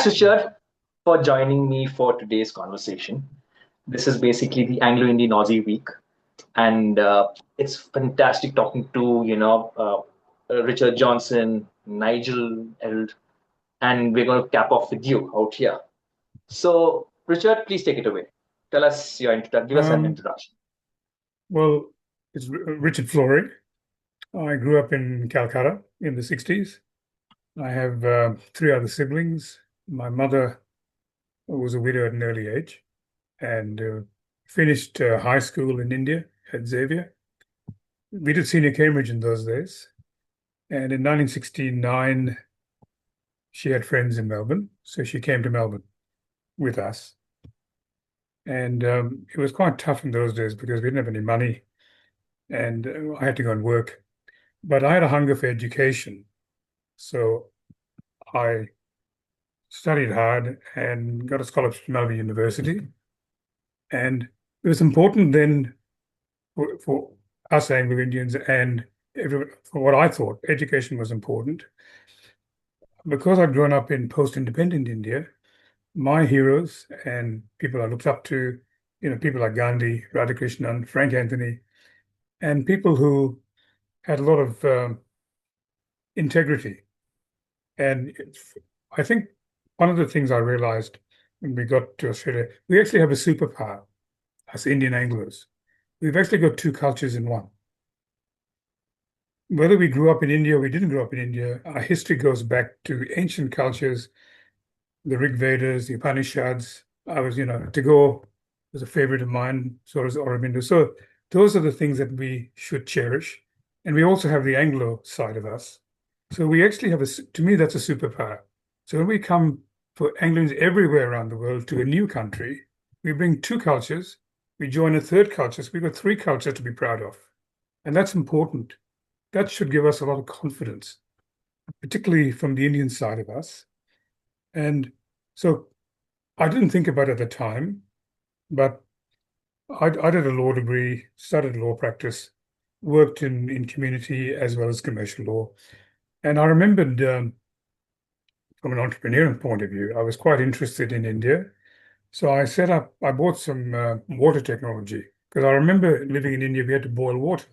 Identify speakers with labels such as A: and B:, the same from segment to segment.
A: Thanks, Richard, for joining me for today's conversation. This is basically the Anglo-Indian Aussie Week, and it's fantastic talking to Richard Johnson, Nigel Eld, and we're going to cap off with you out here. So, Richard, please take it away. Tell us your introduction. Give us an
B: Um,
A: introduction.
B: well, it's Richard Flory. I grew up in Calcutta in the 60s. I have three other siblings. My mother was a widow at an early age and finished high school in India at Xavier. We did senior Cambridge in those days. And in 1969, she had friends in Melbourne. So she came to Melbourne with us. And it was quite tough in those days because we didn't have any money and I had to go and work. But I had a hunger for education. So I studied hard and got a scholarship to Melbourne University. And it was important then for us Anglo-Indians and everyone, for what I thought, education was important. Because I'd grown up in post-independent India, my heroes and people I looked up to, people like Gandhi, Radhakrishnan, Frank Anthony, and people who had a lot of integrity. And I think one of the things I realized when we got to Australia, we actually have a superpower, us Indian Anglos. We've actually got two cultures in one. Whether we grew up in India or we didn't grow up in India, our history goes back to ancient cultures, the Rig Vedas, the Upanishads. Tagore was a favorite of mine, so was Aurobindo. So those are the things that we should cherish. And we also have the Anglo side of us. So we actually have to me, that's a superpower. So when we come for Anglos everywhere around the world to a new country, we bring two cultures, we join a third culture, so we've got three cultures to be proud of. And that's important. That should give us a lot of confidence, particularly from the Indian side of us. And so I didn't think about it at the time, but I did a law degree, started law practice, worked in community as well as commercial law. And I remembered from an entrepreneurial point of view, I was quite interested in India. So I bought some water technology because I remember living in India, we had to boil water.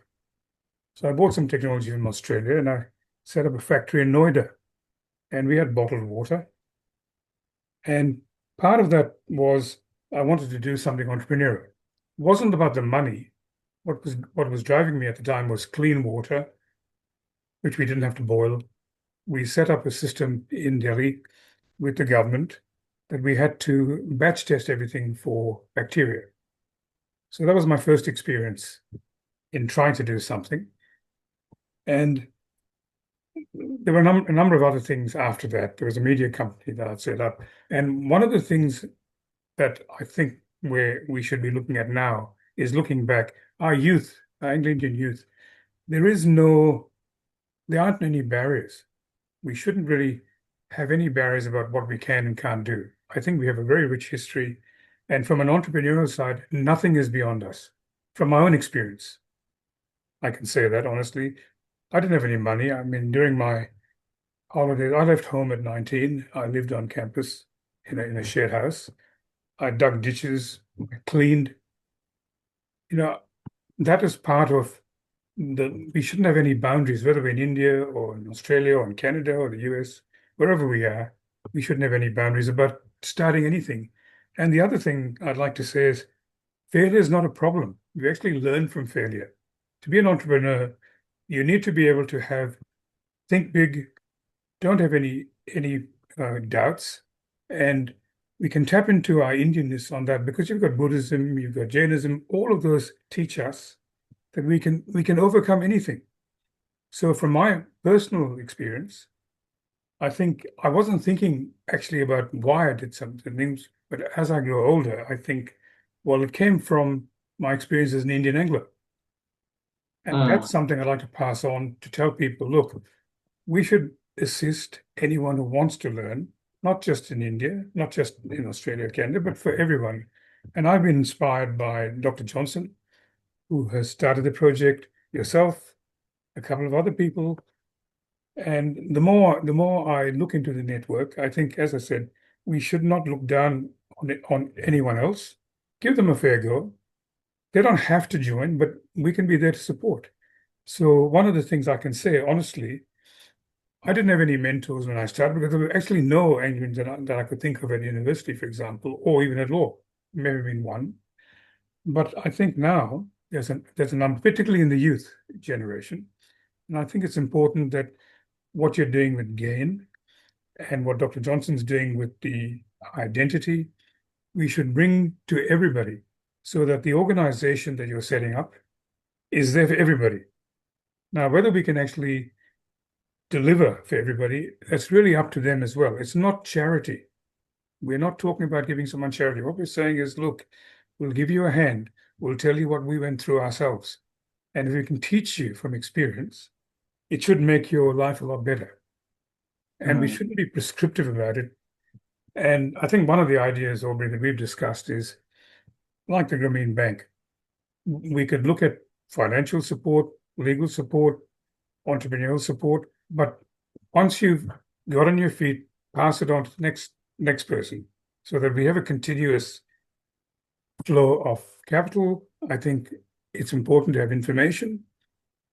B: So I bought some technology from Australia and I set up a factory in Noida and we had bottled water. And part of that was I wanted to do something entrepreneurial. It wasn't about the money. What was driving me at the time was clean water, which we didn't have to boil. We set up a system in Delhi with the government that we had to batch test everything for bacteria. So that was my first experience in trying to do something. And there were a number of other things after that. There was a media company that I'd set up. And one of the things that I think where we should be looking at now is looking back, our youth, our Anglo-Indian youth, there aren't any barriers. We shouldn't really have any barriers about what we can and can't do. I think we have a very rich history. And from an entrepreneurial side, nothing is beyond us. From my own experience, I can say that honestly. I didn't have any money. I mean, during my holidays, I left home at 19. I lived on campus in a shared house. I dug ditches, cleaned. That is part of we shouldn't have any boundaries, whether we're in India or in Australia or in Canada or the US, wherever we are, we shouldn't have any boundaries about starting anything. And the other thing I'd like to say is failure is not a problem. You actually learn from failure. To be an entrepreneur, you need to be able to think big, don't have any doubts, and we can tap into our Indianness on that because you've got Buddhism, you've got Jainism, all of those teach us that we can overcome anything. So from my personal experience, I think I wasn't thinking actually about why I did some things, but as I grow older, I think, well, it came from my experience as an Indian Anglo. And
A: Mm.
B: that's something I'd like to pass on to tell people, look, we should assist anyone who wants to learn, not just in India, not just in Australia, Canada, but for everyone. And I've been inspired by Dr. Johnson, who has started the project, yourself, a couple of other people. And the more I look into the network, I think, as I said, we should not look down on anyone else. Give them a fair go. They don't have to join, but we can be there to support. So one of the things I can say, honestly, I didn't have any mentors when I started because there were actually no Anglicans that I could think of at university, for example, or even at law. Maybe been one. But I think now there's a number, particularly in the youth generation. And I think it's important that what you're doing with GAIN and what Dr. Johnson's doing with the identity, we should bring to everybody so that the organization that you're setting up is there for everybody. Now, whether we can actually deliver for everybody, that's really up to them as well. It's not charity. We're not talking about giving someone charity. What we're saying is, look, we'll give you a hand. We'll tell you what we went through ourselves. And if we can teach you from experience, it should make your life a lot better. And we
A: Mm.
B: shouldn't be prescriptive about it. And I think one of the ideas, Aubrey, that we've discussed is like the Grameen Bank. We could look at financial support, legal support, entrepreneurial support, but once you've got on your feet, pass it on to the next person so that we have a continuous flow of capital. I think it's important to have information.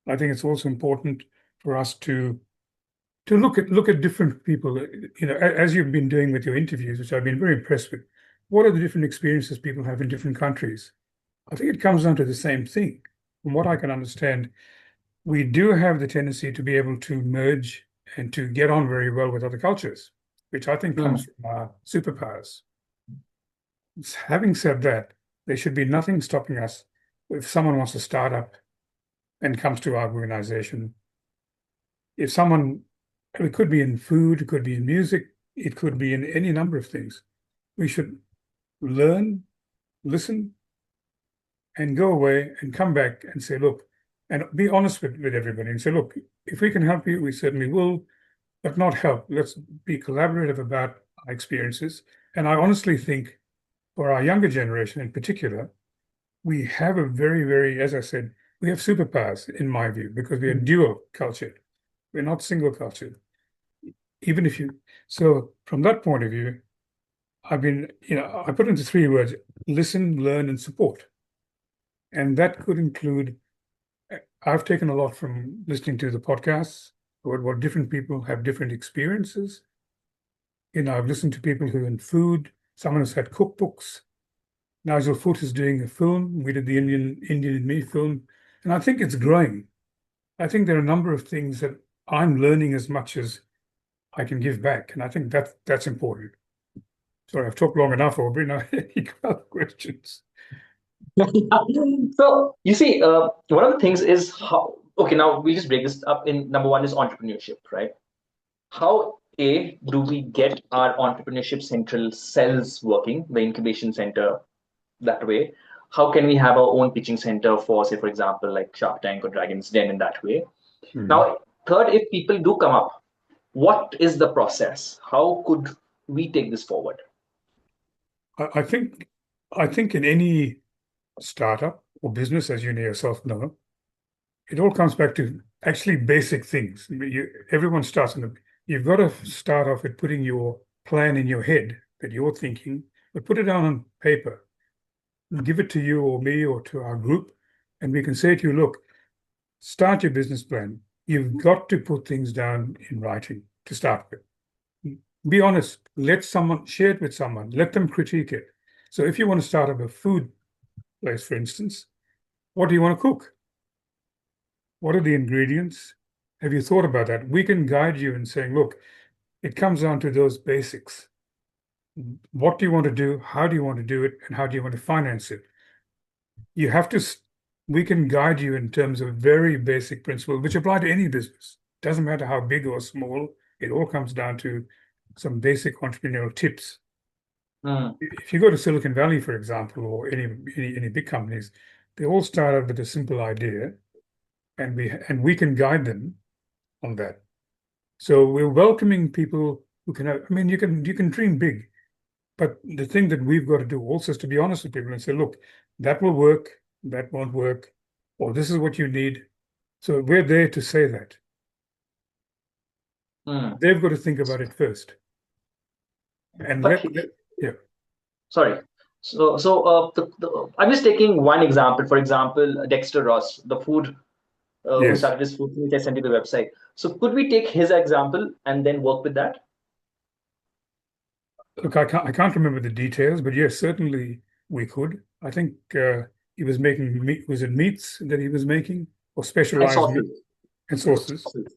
B: I think it's also important for us to look at different people. As you've been doing with your interviews, which I've been very impressed with. What are the different experiences people have in different countries? I think it comes down to the same thing. From what I can understand, we do have the tendency to be able to merge and to get on very well with other cultures, which I think comes
A: Mm.
B: from our superpowers. Having said that, there should be nothing stopping us if someone wants to start up and comes to our organization. If someone, it could be in food, it could be in music, it could be in any number of things. We should learn, listen, and go away and come back and say, look, and be honest with everybody and say, look, if we can help you, we certainly will, but not help. Let's be collaborative about our experiences. And I honestly think for our younger generation in particular, we have a very, very, as I said, we have superpowers in my view, because we are dual cultured. We're not single cultured. Even if you, so from that point of view, I put into three words: listen, learn, and support. And that could include, I've taken a lot from listening to the podcasts, what different people have different experiences. I've listened to people who are in food, someone who's had cookbooks. Nigel Foot is doing a film. We did the Indian in Me film, and I think it's growing. I think there are a number of things that I'm learning as much as I can give back, and I think that's important. Sorry, I've talked long enough, Aubrey. Now, you got other questions.
A: So you see, one of the things is how. Okay, now we just break this up. In number one is entrepreneurship, right? How do we get our entrepreneurship central cells working, the incubation center that way? How can we have our own pitching center for, say, for example, like Shark Tank or Dragon's Den in that way?
B: Mhm.
A: Now, third, if people do come up, what is the process? How could we take this forward?
B: I think in any startup or business, as you yourself know, it all comes back to actually basic things. Everyone starts you've got to start off with putting your plan in your head that you're thinking, but put it down on paper and give it to you or me or to our group. And we can say to you, look, start your business plan. You've got to put things down in writing to start with. Be honest. Let someone share it with someone. Let them critique it. So if you want to start up a food place, for instance, what do you want to cook? What are the ingredients? Have you thought about that? We can guide you in saying, look, it comes down to those basics. What do you want to do? How do you want to do it? And how do you want to finance it? You have to, we can guide you in terms of very basic principles, which apply to any business. Doesn't matter how big or small, it all comes down to some basic entrepreneurial tips.
A: Mm.
B: If you go to Silicon Valley, for example, or any big companies, they all start out with a simple idea, and we can guide them on that. So we're welcoming people who can have, I mean, you can dream big, but the thing that we've got to do also is to be honest with people and say, look, that will work, that won't work, or this is what you need. So we're there to say that.
A: Mm.
B: They've got to think about it first. And
A: But
B: yeah,
A: sorry. I'm just taking one example. For example, Dexter Ross, the food who
B: yes.
A: started his food, which I sent you the website. So could we take his example and then work with that?
B: Look, I can't remember the details, but yes, certainly we could. I think he was making meat. Was it meats that he was making, or
A: And
B: specialized meat
A: sauces.
B: and sauces?
A: Sauces.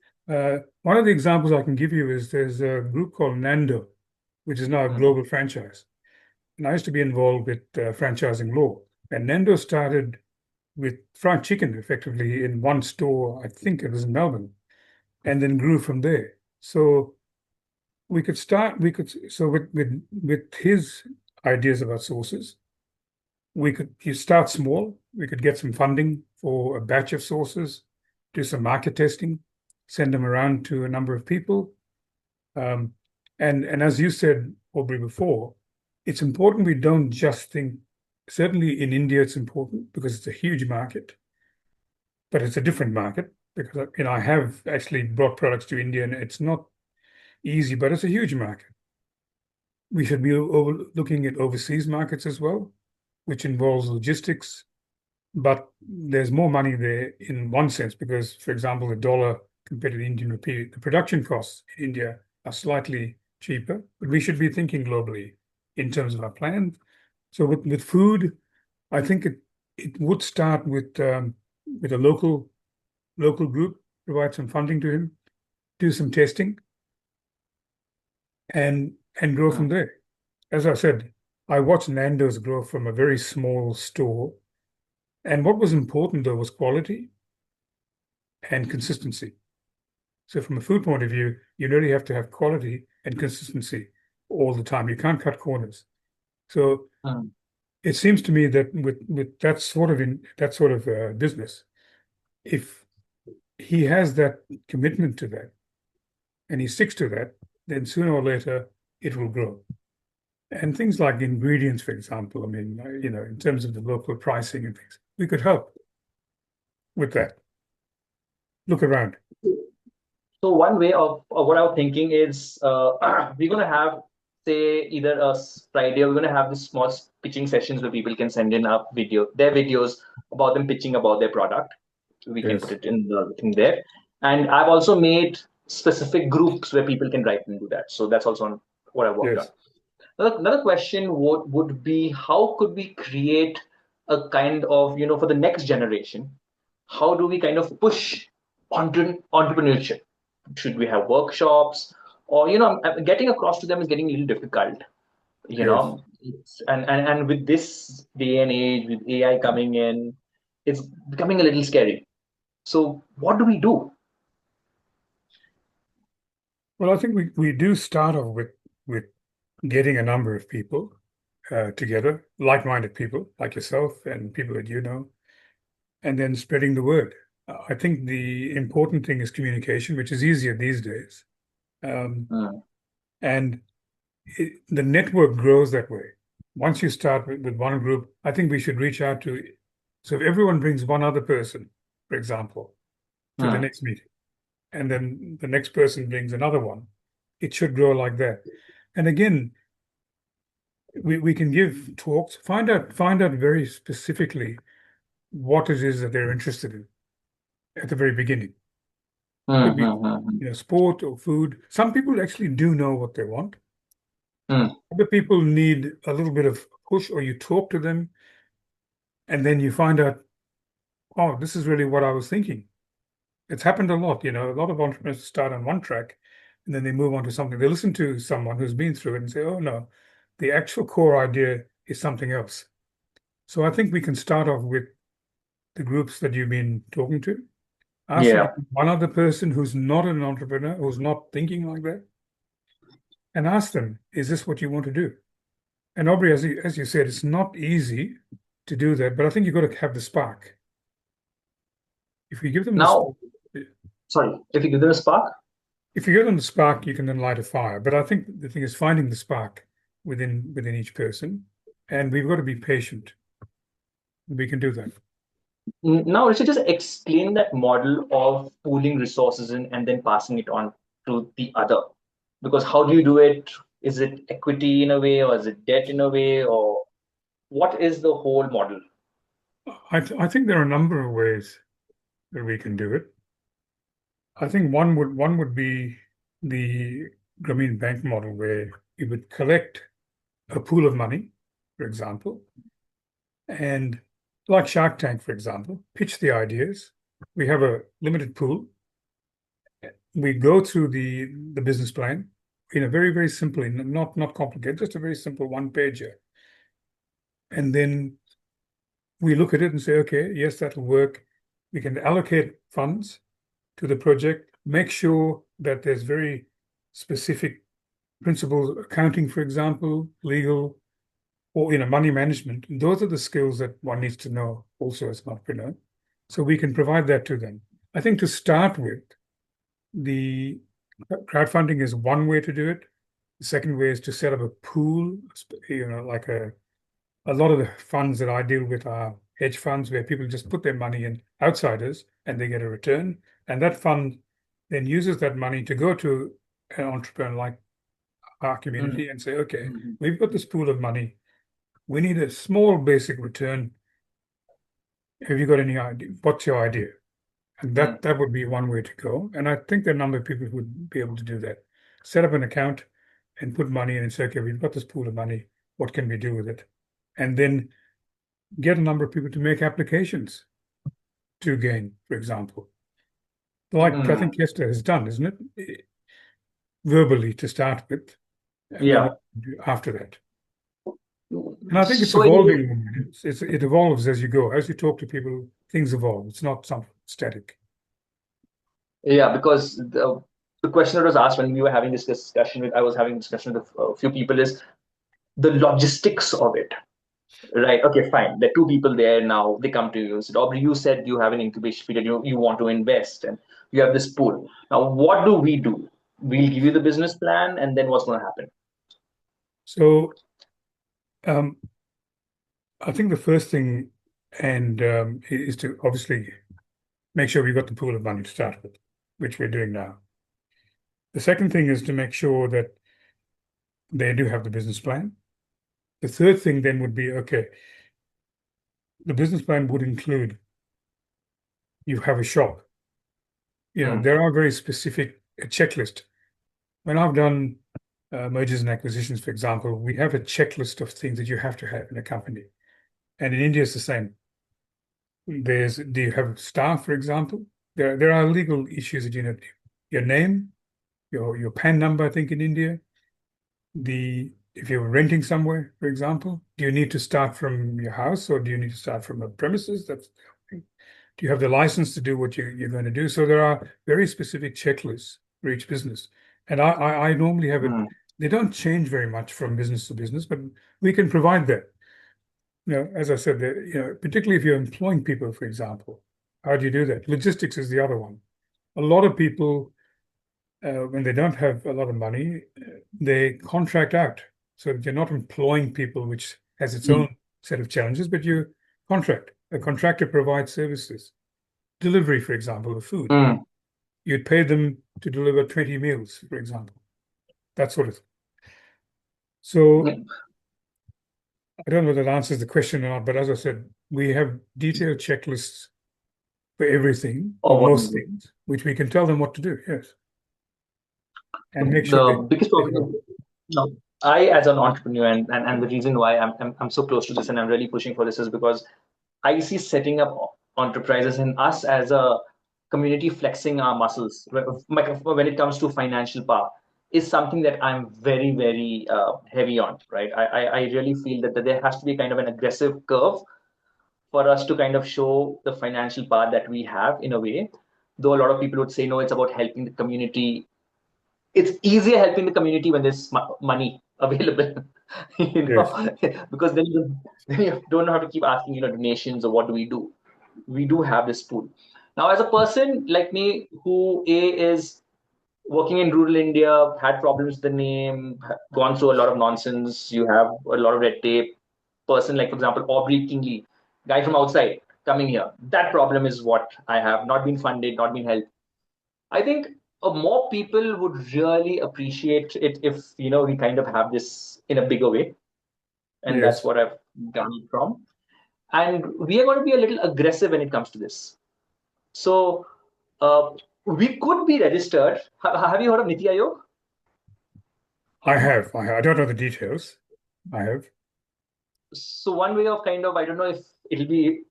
B: One of the examples I can give you is there's a group called Nando, which is now a
A: Mhm.
B: global franchise. And I used to be involved with franchising law. And Nando started with fried chicken effectively in one store, I think it was in Melbourne, and then grew from there. So so with his ideas about sources, you start small. We could get some funding for a batch of sources, do some market testing, send them around to a number of people. Um, and as you said, Aubrey, before, it's important we don't just think, certainly in India, it's important because it's a huge market, but it's a different market because I have actually brought products to India and it's not easy, but it's a huge market. We should be looking at overseas markets as well, which involves logistics, but there's more money there in one sense because, for example, the dollar compared to the Indian rupee, the production costs in India are slightly cheaper, but we should be thinking globally in terms of our plan. So with food, I think it would start with a local group, provide some funding to him, do some testing, and grow from
A: Mm.
B: there. As I said, I watched Nando's grow from a very small store, and what was important though was quality and consistency. So from a food point of view, you really have to have quality and consistency all the time. You can't cut corners. So
A: Mm.
B: it seems to me that with that sort of business, if he has that commitment to that and he sticks to that, then sooner or later it will grow. And things like ingredients, for example, I mean, in terms of the local pricing and things, we could help with that. Look around.
A: So one way of what I was thinking is we're gonna have say either a Friday or we're gonna have this small pitching sessions where people can send in their videos about them pitching about their product. We can put
B: Yes,
A: it in the thing there. And I've also made specific groups where people can write and do that. So that's also what I worked on.
B: yes.
A: Another question would be how could we create a kind of, for the next generation, how do we kind of push entrepreneurship? Should we have workshops? Or, getting across to them is getting a little difficult,
B: Yes.
A: and with this day and age, with AI coming in, it's becoming a little scary. So what do we do?
B: Well, I think we do start off with getting a number of people together, like-minded people like yourself and people that you know, and then spreading the word. I think the important thing is communication, which is easier these days. Um,
A: Mm,
B: and the network grows that way. Once you start with one group, I think we should reach out to, so if everyone brings one other person, for example, to the
A: mm,
B: next meeting, and then the next person brings another one, it should grow like that. And again, we can give talks, find out very specifically what it is that they're interested in at the very beginning. Could
A: mm,
B: be,
A: mm, mm,
B: sport or food. Some people actually do know what they want.
A: mm,
B: Other people need a little bit of push, or you talk to them, and then you find out, oh, this is really what I was thinking. It's happened a lot. A lot of entrepreneurs start on one track, and then they move on to something. They listen to someone who's been through it and say, oh no, the actual core idea is something else. So I think we can start off with the groups that you've been talking to. Ask them
A: yeah.
B: one other person who's not an entrepreneur, who's not thinking like that, and ask them, is this what you want to do? And Aubrey, as you said, it's not easy to do that, but I think you've got to have the spark. If you give them the
A: Now,
B: spark,
A: sorry, if you give them a spark.
B: if you give them the spark, you can then light a fire. But I think the thing is finding the spark within each person, and we've got to be patient. We can do that.
A: Now, Richard, just explain that model of pooling resources and then passing it on to the other. Because how do you do it? Is it equity in a way, or is it debt in a way, or what is the whole model?
B: I think there are a number of ways that we can do it. I think one would be the Grameen Bank model, where you would collect a pool of money, for example, and like Shark Tank, for example, pitch the ideas. We have a limited pool. We go through the business plan in a very, very simple, not complicated, just a very simple one pager. And then we look at it and say, okay, yes, that'll work. We can allocate funds to the project, make sure that there's very specific principles, accounting, for example, legal, or money management. Those are the skills that one needs to know also as an entrepreneur. So we can provide that to them. I think to start with, the crowdfunding is one way to do it. The second way is to set up a pool, like a lot of the funds that I deal with are hedge funds where people just put their money in, outsiders, and they get a return. And that fund then uses that money to go to an entrepreneur like our
A: Mm.
B: community and say, okay, we've got this pool of money. We need a small basic return. Have you got any idea? What's your idea? And
A: Mm.
B: that would be one way to go. And I think that a number of people would be able to do that. Set up an account and put money in and say, okay, we've got this pool of money. What can we do with it? And then get a number of people to make applications to gain, for example. Like I
A: Mm.
B: think Kester has done, isn't it? Verbally to start with, and then
A: Yeah.
B: what do after that. And I think it's
A: So in a way,
B: evolving. It evolves as you go. As you talk to people, things evolve. It's not something static.
A: yeah, because the question that was asked when we were having this discussion with, I was having discussion with a few people, is the logistics of it. Right. Okay, fine. There are two people there now. They come to you. So, Aubrey, you said you have an incubation period. You want to invest and you have this pool. Now, what do we do? We'll give you the business plan, and then what's going to happen?
B: So um, I think the first thing and is to obviously make sure we've got the pool of money to start with, which we're doing now. The second thing is to make sure that they do have the business plan. The third thing then would be, okay, the business plan would include you have a shop.
A: Mm.
B: There are very specific checklist. When I've done mergers and acquisitions, for example, we have a checklist of things that you have to have in a company. And in India, it's the same. Do you have staff, for example? There are legal issues that you know, your name, your PAN number, I think in India. If you're renting somewhere, for example, do you need to start from your house or do you need to start from a premises? Do you have the license to do what you're going to do? So there are very specific checklists for each business. And I normally have it,
A: Mm.
B: they don't change very much from business to business, but we can provide that. As I said, particularly if you're employing people, for example, how do you do that? Logistics is the other one. A lot of people, when they don't have a lot of money, they contract out. So that you're not employing people, which has its
A: Mm.
B: own set of challenges, but you contract. A contractor provides services. Delivery, for example, of food.
A: Mm.
B: You'd pay them to deliver 20 meals, for example. That sort of thing. So
A: Mm.
B: I don't know if that answers the question or not, but as I said, we have detailed checklists for everything
A: Or
B: or
A: what we
B: most
A: do.
B: things, which we can tell them what to do, yes, and make sure
A: The biggest
B: they
A: problem
B: follow.
A: is, no, I, as an entrepreneur, and the reason why I'm so close to this and I'm really pushing for this is because I see setting up enterprises and us as a community flexing our muscles when it comes to financial power is something that I'm very, very heavy on, right? I really feel that there has to be kind of an aggressive curve for us to kind of show the financial power that we have in a way. Though a lot of people would say, no, it's about helping the community. It's easier helping the community when there's money available,
B: Yes.
A: because then you don't have to keep asking, donations or what do we do. We do have this pool. Now, as a person like me who is working in rural India, had problems with the name, gone through a lot of nonsense, you have a lot of red tape. Person like, for example, Aubrey Kingley, guy from outside coming here. That problem is what I have not been funded, not been helped. I think more people would really appreciate it if we kind of have this in a bigger way, and that's
B: Yes,
A: what I've done it from. And we are going to be a little aggressive when it comes to this. So uh, we could be registered. Have you heard of Niti Aayog?
B: I have. I don't know the details. I have.
A: So one way of kind of, I don't know if it'll be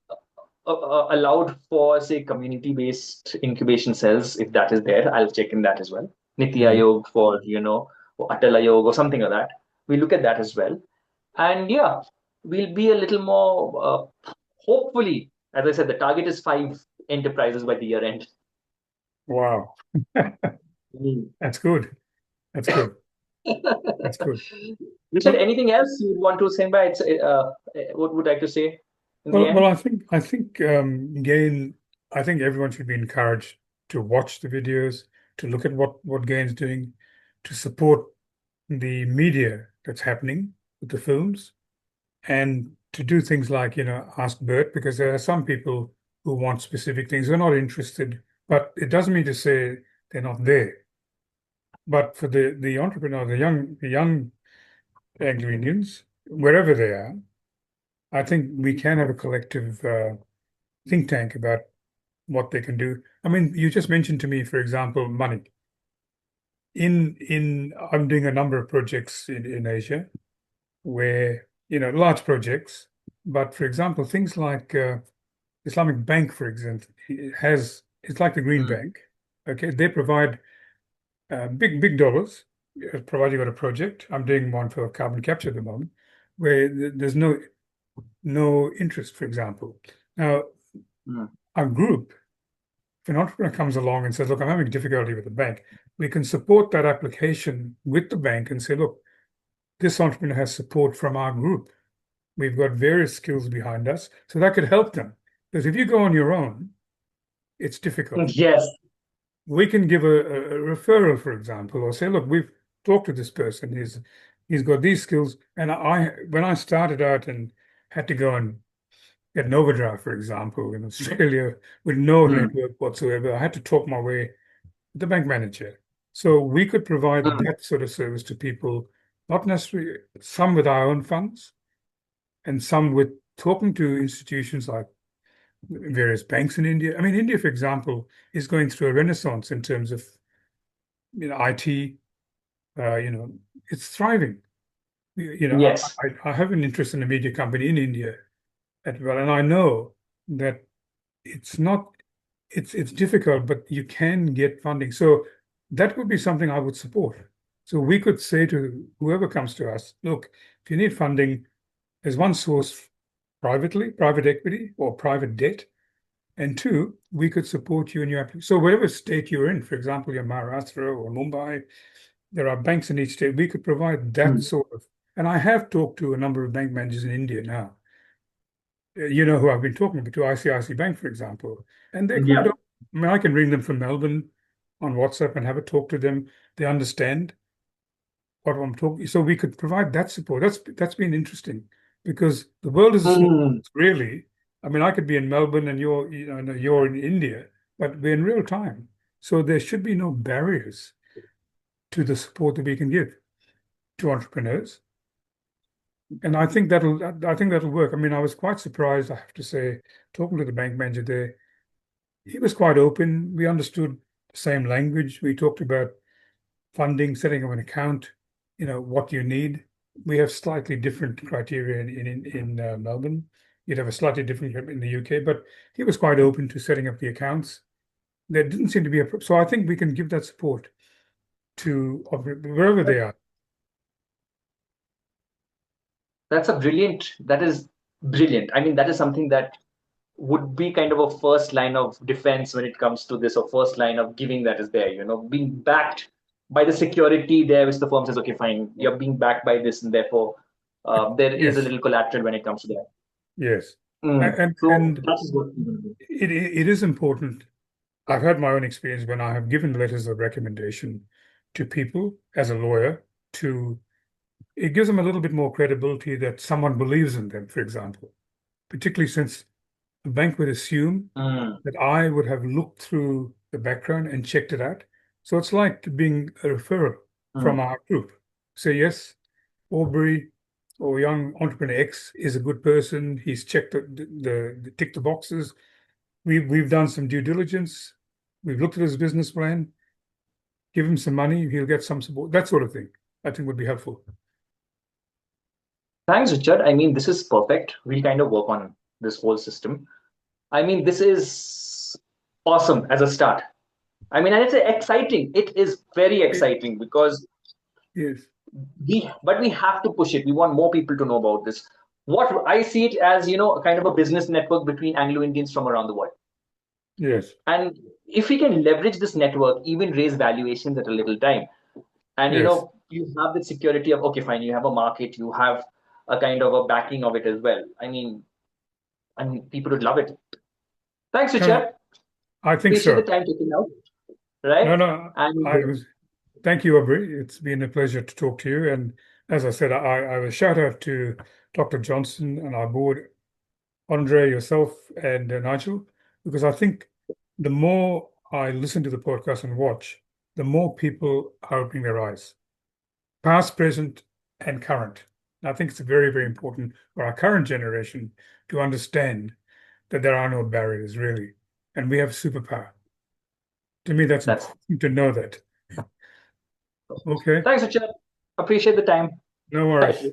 A: allowed for, say, community-based incubation cells. If that is there, I'll check in that as well. Niti
B: Mm.
A: Aayog for, or Atal Ayog or something like that. We look at that as well. And yeah, we'll be a little more, hopefully, as I said, the target is 5 enterprises by the year end.
B: Wow.
A: Mm.
B: That's good. That's good. That's good.
A: Richard,
B: Well,
A: anything else you would want to say by what would like to say in the
B: well,
A: end?
B: I think Gain. I think everyone should be encouraged to watch the videos, to look at what Gain's doing, to support the media that's happening with the films, and to do things like, ask Bert, because there are some people who want specific things, who are not interested, but it doesn't mean to say they're not there. But for the entrepreneur, the young Anglo-Indians, wherever they are, I think we can have a collective think tank about what they can do. I mean, you just mentioned to me, for example, money. In I'm doing a number of projects in Asia where, large projects, but for example, things like Islamic Bank, for example, it's like the Green
A: Mm,
B: Bank. Okay, they provide big dollars, provided you got a project. I'm doing one for carbon capture at the moment, where there's no interest, for example. Now,
A: mm,
B: our group, if an entrepreneur comes along and says, "Look, I'm having difficulty with the bank," we can support that application with the bank and say, "Look, this entrepreneur has support from our group. We've got various skills behind us, so that could help them." Because if you go on your own, it's difficult.
A: yes.
B: We can give a referral, for example, or say, "Look, we've talked to this person. He's got these skills." And when I started out and had to go and get an overdraft, for example, in Australia with no
A: Mm,
B: network whatsoever, I had to talk my way with the bank manager. So we could provide
A: mm,
B: that sort of service to people, not necessarily some with our own funds and some with talking to institutions like various banks in India. I mean, India, for example, is going through a renaissance in terms of IT. Uh, you know, it's thriving.
A: yes.
B: I have an interest in a media company in India as well, and I know that it's not it's difficult, but you can get funding. So that would be something I would support. So we could say to whoever comes to us, "Look, if you need funding, there's one source privately, private equity or private debt. And two, we could support you in your application." So whatever state you're in, for example, you're Maharashtra or Mumbai, there are banks in each state. We could provide that
A: Mm,
B: sort of. And I have talked to a number of bank managers in India now. You know who I've been talking to ICICI Bank, for example, and they're quite.
A: yeah.
B: I mean, I can ring them from Melbourne on WhatsApp and have a talk to them. They understand what I'm talking. So we could provide that support. That's been interesting because the world is a small
A: Mm,
B: place, really. I mean, I could be in Melbourne and you're in India, but we're in real time. So there should be no barriers to the support that we can give to entrepreneurs. And I think that'll work. I mean, I was quite surprised, I have to say, talking to the bank manager there. He was quite open. We understood the same language. We talked about funding, setting up an account, what you need. We have slightly different criteria in Melbourne. You'd have a slightly different in the UK, but he was quite open to setting up the accounts. There didn't seem to be so I think we can give that support to wherever they are.
A: that is brilliant. I mean, that is something that would be kind of a first line of defense when it comes to this, or first line of giving that is there, being backed by the security there, which the firm says, okay, fine, you're being backed by this, and therefore there is a
B: Yes,
A: little collateral when it comes to that.
B: yes,
A: Mm.
B: and
A: So
B: and
A: that is what we're going to do.
B: it is important. I've had my own experience when I have given letters of recommendation to people as a lawyer to it gives them a little bit more credibility that someone believes in them, for example, particularly since the bank would assume
A: Mm.
B: that I would have looked through the background and checked it out. So it's like being a referral from
A: Mhm.
B: our group. Say, yes, Aubrey or young entrepreneur X is a good person. He's checked the tick the boxes. We've done some due diligence. We've looked at his business plan. Give him some money, he'll get some support. That sort of thing, I think would be helpful.
A: Thanks, Richard. I mean, this is perfect. We'll kind of work on this whole system. I mean, this is awesome as a start. I mean, and it's exciting. It is very exciting because
B: Yes,
A: but we have to push it. We want more people to know about this. What I see it as, a kind of a business network between Anglo Indians from around the world.
B: yes,
A: And if we can leverage this network, even raise valuations at a little time, and
B: yes.
A: you have the security of, okay, fine, you have a market, you have a kind of a backing of it as well. I mean, people would love it. Thanks,
B: No, no,
A: Richard.
B: I think
A: Appreciate the
B: so.
A: time taken out,
B: No,
A: right?
B: no,
A: And
B: I was. Thank you, Aubrey. It's been a pleasure to talk to you. And as I said, I will shout out to Dr. Johnson and our board, Andre, yourself, and Nigel, because I think the more I listen to the podcast and watch, the more people are opening their eyes, past, present, and current. And I think it's very, very important for our current generation to understand that there are no barriers, really, and we have superpower. To me, that's
A: that's
B: important to know that. Okay,
A: thanks, Richard. Appreciate the time.
B: no
A: Thank
B: worries.
A: you.